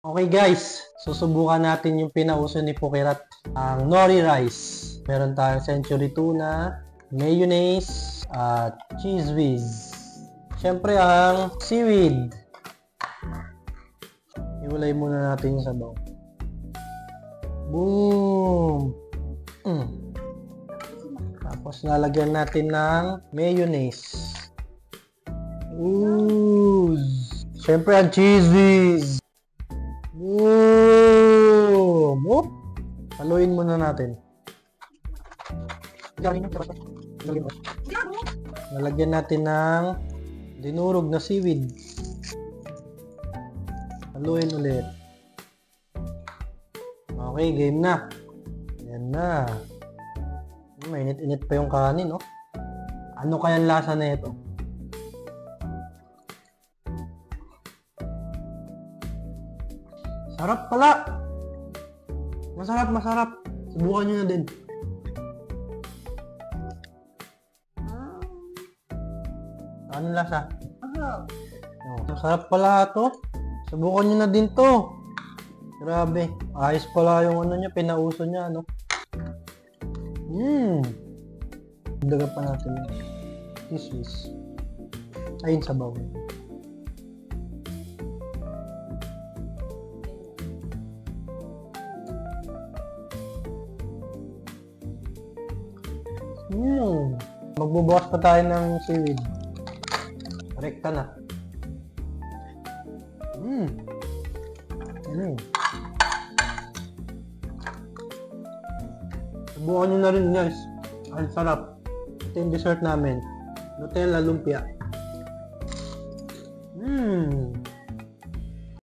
Okay guys, susubukan natin yung pinauso ni Pukirat, ang nori rice. Meron tayong century tuna, mayonnaise, at cheese whiz. Siyempre ang seaweed. Iwalay muna natin yung sabaw. Boom! Tapos lalagyan natin ng mayonnaise. Ooh! Siyempre ang cheese whiz. Boom! Oop! Haluin muna natin. Lalagyan natin ng dinurog na seaweed. Haluin ulit. Okay, game na. Ayan na. Mainit-init pa yung kanin, no? Ano kaya ang lasa na ito? Sarap pala! Masarap, masarap. Subukan nyo na din. Ano lasa? Masarap pala ito. Subukan nyo na din to. Grabe. Ayos pala yung ano niya, pinauso niya, ano? Daga pa natin. This. Ayun, sabaw. Magbubukas pa tayo ng seaweed. Rekta na. Subukan nyo na rin guys. Ang sarap. Ito yung dessert namin. Nutella lumpia.